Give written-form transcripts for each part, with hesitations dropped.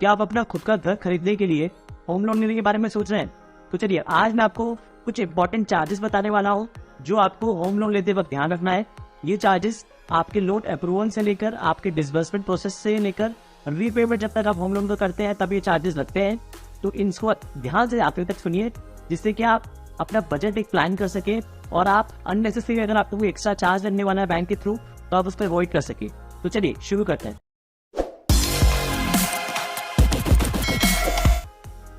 क्या आप अपना खुद का घर खरीदने के लिए होम लोन लेने के बारे में सोच रहे हैं? तो चलिए आज मैं आपको कुछ इंपॉर्टेंट चार्जेस बताने वाला हूँ जो आपको होम लोन लेते वक्त ध्यान रखना है। ये चार्जेस आपके लोन अप्रूवल से लेकर आपके डिसबर्समेंट प्रोसेस से लेकर रीपेमेंट जब तक आप होम लोन को करते हैं तब ये चार्जेस लगते हैं। तो इनको ध्यान से आखिर तक सुनिए जिससे कि आप अपना बजट एक प्लान कर सके और आप अननेसेसरी अगर आपको कोई एक्स्ट्रा चार्ज लगने वाला है बैंक के थ्रू तो आप उसको अवॉइड कर सके। तो चलिए शुरू करते हैं।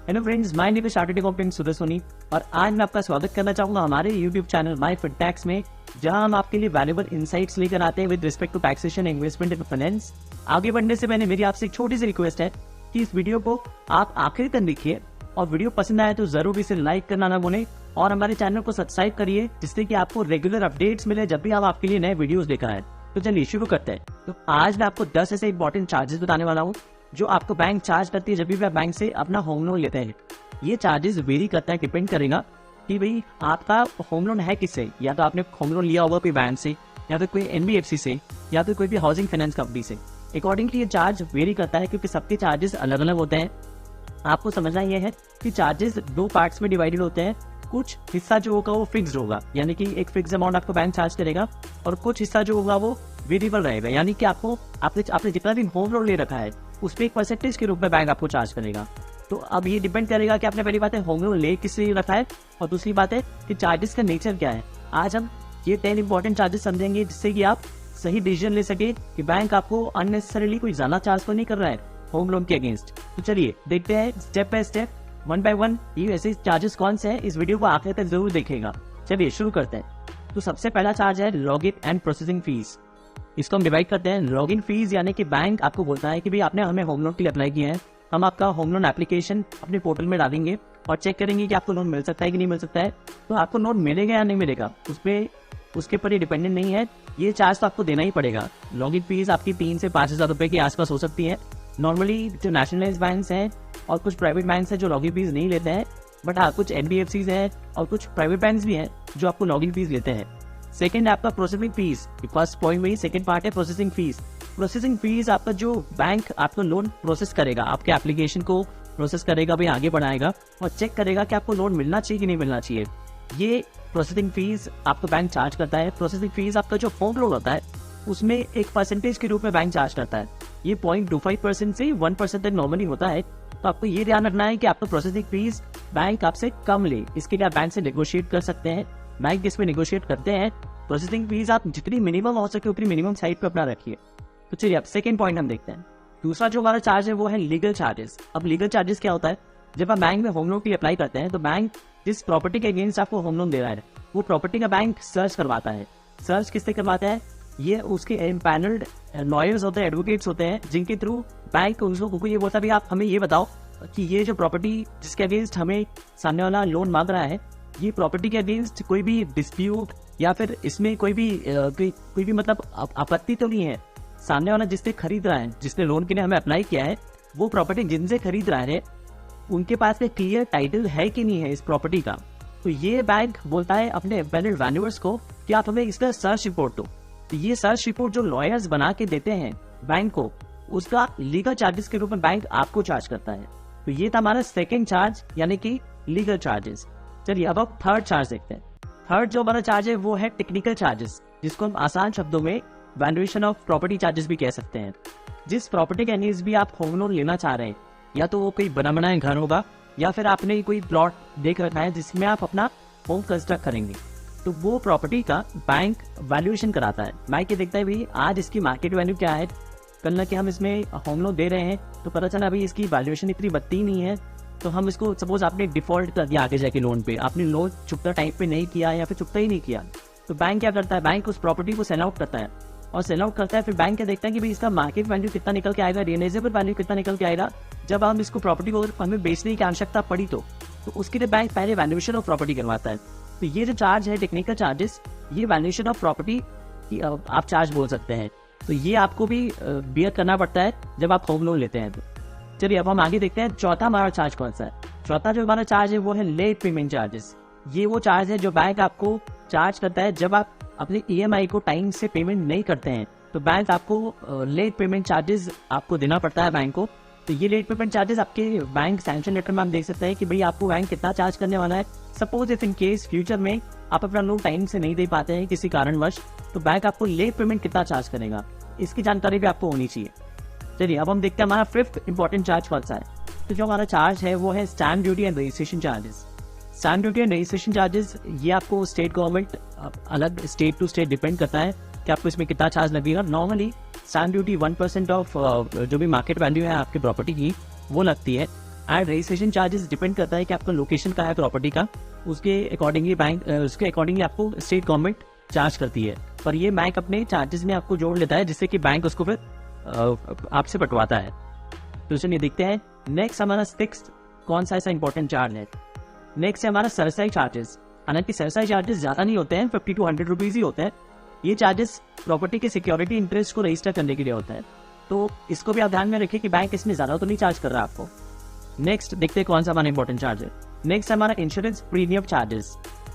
Hello friends, my name is chartered accountant Sudarshan Soni और आज मैं आपका स्वागत करना चाहूंगा हमारे यूट्यूब चैनल माय फिनटैक्स में, जहां हम आपके लिए वैल्यूएबल इनसाइट्स लेकर आते हैं with respect to taxation, investment and finance. आगे बढ़ने से पहले मेरी आपसे एक छोटी सी रिक्वेस्ट है कि इस वीडियो को आप आखिर तक देखिए और वीडियो पसंद आए तो जरूर इसे लाइक करना ना भूलें और हमारे चैनल को सब्सक्राइब करिए जिससे कि आपको रेगुलर अपडेट्स मिले जब भी हम आपके लिए नए वीडियोस लेकर आए। तो चलिए शुरू करते हैं। तो आज मैं आपको 10 ऐसे इंपॉर्टेंट चार्जेस बताने वाला हूँ जो आपको बैंक चार्ज करती है जब भी आप बैंक से अपना होम लोन लेते हैं। ये चार्जेस वेरी करता है, डिपेंड करेगा कि भाई आपका होम लोन है किससे, या तो आपने होम लोन लिया होगा कोई बैंक से या फिर कोई एनबीएफसी से या फिर कोई भी हाउसिंग फाइनेंस कंपनी से। अकॉर्डिंगली ये चार्ज वेरी करता है क्योंकि सबके चार्जेस अलग अलग होते हैं। आपको समझना यह है कि चार्जेस दो पार्ट्स में डिवाइडेड होते हैं। कुछ हिस्सा जो होगा वो फिक्स्ड होगा, यानी कि एक फिक्स अमाउंट आपको बैंक चार्ज करेगा, और कुछ हिस्सा जो होगा वो वेरिएबल रहेगा, यानी कि आपने जितना भी होम लोन ले रखा है उस पर एक परसेंटेज के रूप में बैंक आपको चार्ज करेगा। तो अब ये डिपेंड करेगा कि आपने पहली बात है होम लोन ले किस लिए रखा है और दूसरी बात है कि चार्जेस का नेचर क्या है। आज हम ये 10 इंपॉर्टेंट चार्जेस समझेंगे जिससे कि आप सही डिसीजन ले सके कि बैंक आपको अननेसेसरीली कोई ज्यादा चार्ज तो नहीं कर रहा है होम लोन के अगेंस्ट। तो चलिए देखते हैं step by step, one by one, ये ऐसे चार्जेस कौन से हैं। इस वीडियो को आखिर तक जरूर देखेगा। चलिए शुरू करते हैं। तो सबसे पहला चार्ज है लॉगिन एंड प्रोसेसिंग फीस। इसको हम डिवाइड करते हैं। लॉगिन फीस यानी कि बैंक आपको बोलता है कि भाई आपने हमें होम लोन के लिए अप्लाई किया है, हम आपका होम लोन एप्लीकेशन अपने पोर्टल में डालेंगे और चेक करेंगे कि आपको लोन मिल सकता है कि नहीं मिल सकता है। तो आपको लोन मिलेगा या नहीं मिलेगा उसके पर ही डिपेंडेंट नहीं है, ये चार्ज तो आपको देना ही पड़ेगा। लॉगिन फीस आपकी 3 से 5,000 रुपए के आसपास हो सकती है। नॉर्मली जो नेशनलाइज्ड बैंक हैं और कुछ प्राइवेट बैंक हैं जो लॉगिन फीस नहीं लेते हैं, बट हाँ कुछ एनबीएफसी हैं और कुछ प्राइवेट बैंक भी हैं जो आपको लॉगिन फीस लेते हैं। सेकंड है आपका प्रोसेसिंग फीस। फर्स्ट पॉइंट में ही सेकंड पार्ट है प्रोसेसिंग फीस। प्रोसेसिंग फीस आपका जो बैंक आपको लोन प्रोसेस करेगा, आपके एप्लीकेशन को प्रोसेस करेगा, भाई आगे बढ़ाएगा और चेक करेगा कि आपको लोन मिलना चाहिए कि नहीं मिलना चाहिए। ये प्रोसेसिंग फीस आपको बैंक चार्ज करता है। प्रोसेसिंग फीस आपका जो होम लोन होता है उसमें एक परसेंटेज के रूप में बैंक चार्ज करता है। ये 0.25% से 1% तक नॉर्मली होता है। तो आपको ये ध्यान रखना है कि आपको प्रोसेसिंग फीस बैंक आपसे कम ले। इसके लिए आप बैंक से नेगोशिएट कर सकते हैं। बैंक इसमें नेगोशिएट करते हैं। प्रोसेसिंग फीस आप जितनी मिनिमम हो सके उतनी मिनिमम साइड पे अपना रखिए। तो चलिए अब सेकंड पॉइंट हम देखते हैं। दूसरा जो हमारा चार्ज है वो है लीगल चार्जेस। अब लीगल चार्जेस क्या होता है, जब आप बैंक में होम लोन के लिए अप्लाई करते हैं तो बैंक जिस प्रॉपर्टी के अगेंस्ट आपको होम लोन दे रहा है वो प्रॉपर्टी का बैंक सर्च करवाता है। सर्च किससे करवाता है? ये उसके एम्पैनल्ड लॉयर्स होते हैं, एडवोकेट्स होते हैं, जिनके थ्रू बैंक उसको ये बोलता है आप हमें ये बताओ कि ये जो प्रॉपर्टी जिसके अगेंस्ट हमें सामने वाला लोन मांग रहा है, ये प्रॉपर्टी के अगेंस्ट कोई भी डिस्प्यूट या फिर इसमें कोई भी मतलब आपत्ति तो नहीं है। सामने वाला जिससे खरीद रहा है, जिसने लोन के लिए हमें अप्लाई किया है, वो प्रॉपर्टी जिनसे खरीद रहा है उनके पास में क्लियर टाइटल है कि नहीं है इस प्रॉपर्टी का। तो ये बैंक बोलता है अपने एम्पैनल्ड वैल्यूअर्स को कि आप हमें इसका सर्च रिपोर्ट दो। तो ये सर्च रिपोर्ट जो लॉयर्स बना के देते हैं बैंक को, उसका लीगल चार्जेस के रूप में बैंक आपको चार्ज करता है। तो ये था हमारा सेकंड चार्ज यानी कि लीगल चार्जेस। चलिए अब आप थर्ड चार्ज देखते हैं। थर्ड जो हमारा चार्ज है वो है टेक्निकल चार्जेस, जिसको हम आसान शब्दों में वैल्यूएशन ऑफ प्रॉपर्टी चार्जेस भी कह सकते हैं। जिस प्रॉपर्टी के अगेंस्ट भी आप होम लोन लेना चाह रहे हैं, या तो वो कोई बना बनाया घर होगा या फिर आपने कोई प्लॉट देख रखा है जिसमें आप अपना होम कंस्ट्रक्ट करेंगे, तो वो प्रॉपर्टी का बैंक वैल्यूएशन कराता है। बैंक ये देखता है भाई आज इसकी मार्केट वैल्यू क्या है, कल ना कि हम इसमें होम लोन दे रहे हैं तो पता चला भाई इसकी वैल्यूएशन इतनी बढ़ती नहीं है, तो हम इसको सपोज आपने डिफॉल्ट कर दिया आगे जाके लोन पे, आपने लोन चुकता टाइम पे नहीं किया या फिर चुकता ही नहीं किया, तो बैंक क्या करता है, बैंक उस प्रॉपर्टी को सेल आउट करता है और सेल आउट करता है। फिर बैंक क्या देखता है कि भाई इसका मार्केट वैल्यू कितना निकल के आएगा, रियलाइजेबल वैल्यू कितना निकल के आएगा। जब हम इसको प्रॉपर्टी को हमें बेचने की आवश्यकता पड़ी तो उसके लिए बैंक पहले वैल्यूएशन ऑफ प्रॉपर्टी करवाता है। तो ये जो चार्ज है टेक्निकल चार्जेस, ये वैल्यूएशन ऑफ प्रॉपर्टी की आप चार्ज बोल सकते हैं। तो ये आपको भी बियर करना पड़ता है जब आप होम लोन लेते हैं। तो चलिए अब हम आगे देखते हैं चौथा हमारा चार्ज कौन सा है। चौथा जो हमारा चार्ज है वो है लेट पेमेंट चार्जेस। ये वो चार्ज है जो बैंक आपको चार्ज करता है जब आप अपने ईएमआई को टाइम से पेमेंट नहीं करते हैं, तो बैंक आपको लेट पेमेंट चार्जेस आपको देना पड़ता है बैंक को। तो ये लेट पेमेंट चार्जेस आपके बैंक सैंक्शन लेटर में आप देख सकते हैं कि भाई आपको बैंक कितना चार्ज करने वाला है। Suppose if in case future में आप अपना लोन टाइम से नहीं दे पाते हैं किसी कारणवश, तो बैंक आपको लेट पेमेंट कितना चार्ज करेगा, इसकी जानकारी भी आपको होनी चाहिए। चलिए अब हम देखते हैं हमारा फिफ्थ इंपॉर्टेंट चार्ज कौन सा है। तो जो हमारा चार्ज है वो है stamp duty and registration charges. Stamp duty and registration charges ये आपको स्टेट गवर्नमेंट, अलग स्टेट टू स्टेट डिपेंड करता है कि आपको इसमें कितना चार्ज लगेगा। नॉर्मली स्टैम्प ड्यूटी 1% ऑफ जो भी मार्केट वैल्यू है आपकी प्रॉपर्टी की वो लगती है। एंड रजिस्ट्रेशन चार्जेस डिपेंड करता है कि आपका लोकेशन का है प्रॉपर्टी का, उसके अकॉर्डिंगली आपको स्टेट गवर्नमेंट चार्ज करती है। पर ये बैंक अपने चार्जेस में आपको जोड़ लेता है, जिससे कि बैंक उसको फिर आपसे पटवाता है। तो चलिए देखते हैं नेक्स्ट हमारा सिक्स्थ कौन सा ऐसा इंपॉर्टेंट चार्ज है। नेक्स्ट है हमारा सरसाई चार्जेस। हालांकि सरसाई चार्जेस ज्यादा नहीं होते हैं, 50 to 100 रुपीज ही होते हैं। ये चार्जेस प्रॉपर्टी के सिक्योरिटी इंटरेस्ट को रजिस्टर करने के लिए होता है, तो इसको भी आप ध्यान में रखिए कि बैंक इसमें ज्यादा तो नहीं चार्ज कर रहा आपको। नेक्स्ट देखते हैं कौन सा हमारा इंपॉर्टेंट चार्ज है। नेक्स्ट हमारा इंश्योरेंस प्रीमियम चार्जेस।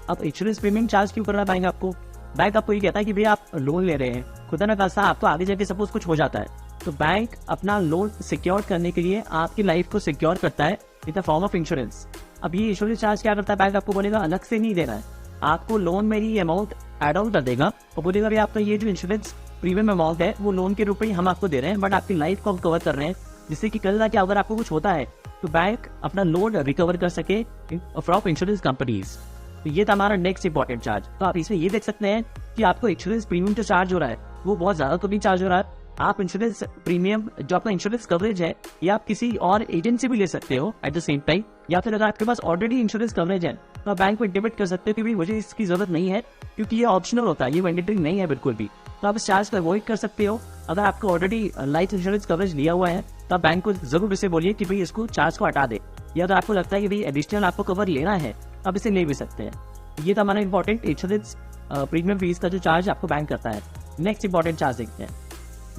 अब इंश्योरेंस प्रीमियम चार्ज क्यों कर रहा है बैंक आपको? बैंक आपको ये कहता है कि भैया आप लोन ले रहे हैं, खुदा ना खासा आपको आगे जाके सपोज कुछ हो जाता है, तो बैंक अपना लोन सिक्योर करने के लिए आपकी लाइफ को सिक्योर करता है in the form of insurance. अब ये इंश्योरेंस चार्ज क्या करता है, बैंक आपको बोलेगा अलग से नहीं देना है, आपको लोन में ही अमाउंट एड ऑन कर देगा और बोलेगा भी आपका ये जो इंश्योरेंस प्रीमियम अमाउंट है वो लोन के रूप में हम आपको दे रहे हैं, बट आपकी लाइफ को हम कवर कर रहे हैं, जिससे कि कल जाके अगर आपको कुछ होता है तो बैंक अपना लोन रिकवर कर सके फ्रॉम इंश्योरेंस कंपनीज। तो ये था हमारा नेक्स्ट इंपॉर्टेंट चार्ज। तो आप इसमें ये देख सकते हैं कि आपको इंश्योरेंस प्रीमियम जो चार्ज हो रहा है वो बहुत ज्यादा तो नहीं चार्ज हो रहा है। आप इंश्योरेंस प्रीमियम जो आपका इंश्योरेंस कवरेज है ये आप किसी और एजेंट से भी ले सकते हो एट द सेम टाइम, या फिर अगर आपके पास ऑलरेडी इंश्योरेंस कवरेज है तो आप बैंक को इंटीमेट कर सकते हो कि भाई मुझे इसकी जरूरत नहीं है, क्योंकि ये ऑप्शनल होता है, ये मैंडेटरी नहीं है बिल्कुल भी। तो आप इस चार्ज को अवॉइड कर सकते हो। अगर आपको ऑलरेडी लाइफ इंश्योरेंस कवरेज लिया हुआ है तो आप बैंक को जरूर इसे बोलिए कि भाई इसको चार्ज को हटा दे, या अगर आपको लगता है कि भाई एडिशनल आपको कवर लेना है आप इसे ले भी सकते हैं। ये था हमारा इंपॉर्टेंट इंश्योरेंस प्रीमियम फीस का जो चार्ज आपको बैंक करता है। नेक्स्ट इंपॉर्टेंट चार्ज देखते हैं।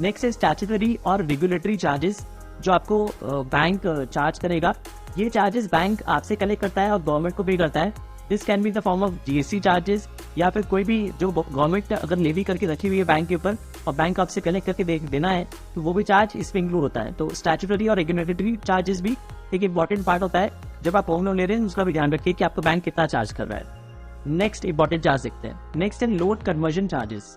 नेक्स्ट है स्टैट्यूटरी और रेगुलेटरी चार्जेस जो आपको बैंक चार्ज करेगा। ये चार्जेस बैंक आपसे कलेक्ट करता है और गवर्नमेंट को पे करता है। This can be the form of GST charges, या फिर कोई भी जो गवर्नमेंट अगर लेवी करके रखी हुई है बैंक के ऊपर और बैंक आपसे कलेक्ट करके देना है तो वो भी चार्ज इसमें इंक्लूड होता है। तो स्टैट्यूटरी और रेगुलेटरी चार्जेस भी एक इंपॉर्टेंट पार्ट होता है। जब आप होम लोन ले रहे हैं उसका भी ध्यान रखिए कि आपको बैंक कितना चार्ज कर रहा है। नेक्स्ट इंपॉर्टेंट चार्ज देखते हैं। नेक्स्ट है लोन कन्वर्जन चार्जेस।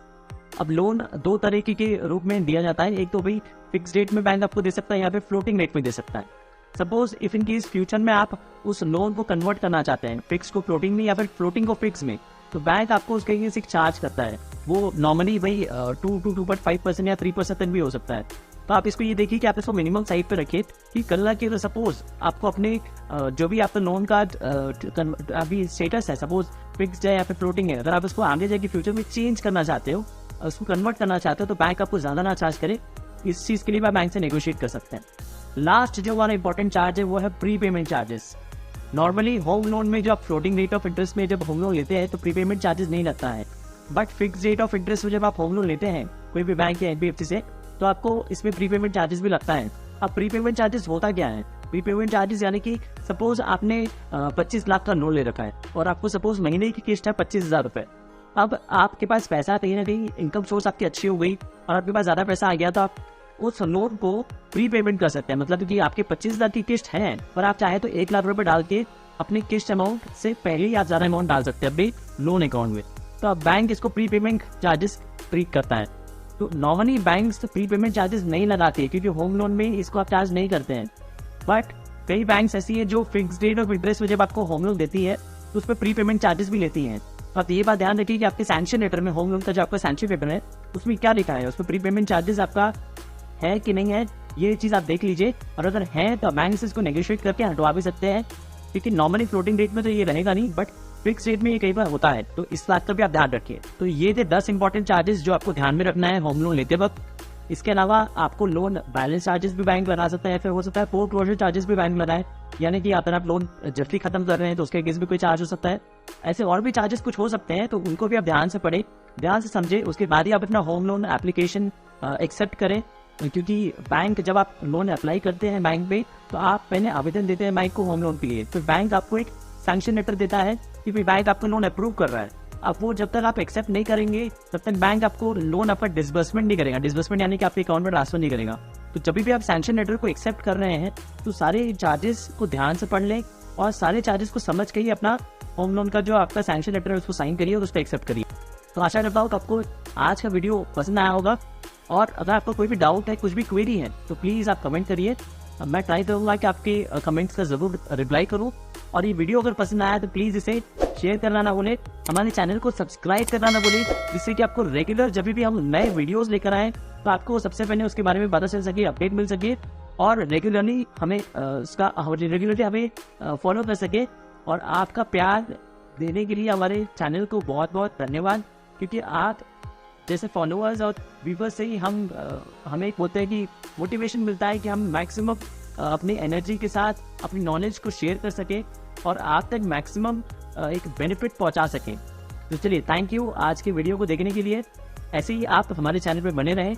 अब लोन दो तरीके के रूप में दिया जाता है, एक तो भाई फिक्स रेट में बैंक आपको दे सकता है या फिर फ्लोटिंग रेट में दे सकता है। Suppose if in case future में आप उस लोन को कन्वर्ट करना चाहते हैं फिक्स को फ्लोटिंग में या फिर फ्लोटिंग को फिक्स में, तो बैंक आपको उसके लिए एक चार्ज करता है। वो नॉर्मली भाई 2.5% या 3% भी हो सकता है। तो आप इसको ये देखिए कि आप इसको मिनिमम साइड पे रखिए कि कल के सपोज आपको अपने जो भी आपका लोन का अभी स्टेटस है, सपोज फिक्स्ड है या फिर फ्लोटिंग है, अगर आप इसको आगे जाके फ्यूचर में चेंज करना चाहते हो, उसको कन्वर्ट करना चाहते हो, तो बैंक आपको ज्यादा ना चार्ज करे। इस चीज के लिए आप बैंक से नेगोशिएट कर सकते हैं। लास्ट जो हमारा इंपॉर्टेंट चार्ज है वो है pre payment charges. Normally home loan में जो आप फ्लोटिंग रेट ऑफ इंटरेस्ट में जब होम लोन लेते हैं तो प्री पेमेंट चार्जेस नहीं लगता है, but fix rate of interest में जब आप होम लोन लेते हैं कोई भी बैंक या एनबीएफसी से, तो आपको इसमें प्री पेमेंट चार्जेस भी लगता है। अब प्री पेमेंट चार्जेस होता क्या है? प्री पेमेंट चार्जेस यानी कि सपोज आपने 25 लाख का लोन ले रखा है और आपको सपोज महीने की किस्त है 25,000 रुपए। अब आपके पास पैसा कहीं ना कहीं इनकम सोर्स आपकी अच्छी हो गई और आपके पास ज्यादा पैसा आ गया, तो आप उस लोन को प्री पेमेंट कर सकते हैं। मतलब कि आपके 25 लाख की किस्त है पर आप चाहे तो 1 लाख रुपए डाल के अपनी किस्त अमाउंट से पहले ही आप ज्यादा अमाउंट डाल सकते हैं अपने लोन अकाउंट में, तो अब बैंक इसको प्री पेमेंट चार्जेस ट्रीट करता है। तो normally bank pre payment charges नहीं लगाते हैं क्योंकि होम लोन में इसको आप चार्ज नहीं करते हैं, बट कई बैंक्स ऐसी है जो फिक्स रेट ऑफ इंटरेस्ट में जब आपको होम लोन देती है तो उस पर प्री पेमेंट चार्जेस भी लेती हैं। तो आप ये बात ध्यान रखिए कि आपके सैंक्शन लेटर में होम लोन का जो आपका सैंक्शन लेटर है उसमें क्या लिखा है, उसमें प्री पेमेंट चार्जेस आपका है कि नहीं है, ये चीज आप देख लीजिए। और अगर है तो बैंक से इसको नेगोशिएट करके हटवा भी सकते हैं, क्योंकि नॉर्मली फ्लोटिंग रेट में तो ये रहेगा नहीं, बट फिक्स रेट में ये कई बार होता है, तो इस बात का भी आप ध्यान रखिए। तो ये थे 10 इंपॉर्टेंट चार्जेस जो आपको ध्यान में रखना है होम लोन लेते वक्त। इसके अलावा आपको लोन बैलेंस चार्जेस भी बैंक बना सकता है, फिर हो सकता है फोर क्लोजर चार्जेस भी बैंक बनाए, यानी कि अगर आप लोन जल्दी खत्म कर रहे हैं तो उसके अगेंस्ट भी कोई चार्ज हो सकता है। ऐसे और भी चार्जेस कुछ हो सकते हैं, तो उनको भी आप ध्यान से पढ़े, ध्यान से समझे, उसके बाद ही आप अपना होम लोन एप्लीकेशन एक्सेप्ट करें। क्योंकि बैंक जब आप लोन अप्लाई करते हैं बैंक में, तो आप पहले आवेदन देते हैं बैंक को होम लोन के लिए, तो बैंक आपको एक सैंक्शन लेटर देता है कि बैंक आपको लोन अप्रूव कर रहा है। अब वो जब तक आप एक्सेप्ट नहीं करेंगे तब तक बैंक आपको लोन आपका डिसबर्समेंट नहीं करेगा। डिसबर्समेंट यानी कि आपके अकाउंट में ट्रांसफर नहीं करेगा। तो जब भी आप सैंक्शन लेटर को एक्सेप्ट कर रहे हैं तो सारे चार्जेस को ध्यान से पढ़ लें और सारे चार्जेस को समझ के ही अपना होम लोन का जो आपका सैंक्शन लेटर है उसको साइन करिए और उस पर एक्सेप्ट करिए। तो आशा करता हूँ कि आपको आज का वीडियो पसंद आया होगा, और अगर आपको कोई भी डाउट है, कुछ भी क्वेरी है, तो प्लीज़ आप कमेंट करिए। मैं ट्राई करूँगा कि आपके कमेंट्स का ज़रूर रिप्लाई करूँ। और ये वीडियो अगर पसंद आया तो प्लीज़ इसे शेयर करना ना भूलें, हमारे चैनल को सब्सक्राइब करना ना भूलें, जिससे कि आपको रेगुलर जब भी हम नए वीडियोज़ लेकर आएँ तो आपको सबसे पहले उसके बारे में पता चल सके, अपडेट मिल सके, और रेगुलरली हमें रेगुलरली हमें फॉलो कर सके। और आपका प्यार देने के लिए हमारे चैनल को बहुत बहुत धन्यवाद, क्योंकि आप जैसे फॉलोअर्स और व्यूवर्स से ही हमें बोलते हैं कि मोटिवेशन मिलता है कि हम मैक्सिमम अपनी एनर्जी के साथ अपनी नॉलेज को शेयर कर सकें और आप तक मैक्सिमम एक बेनिफिट पहुंचा सकें। तो चलिए, थैंक यू आज के वीडियो को देखने के लिए। ऐसे ही आप हमारे चैनल पर बने रहें।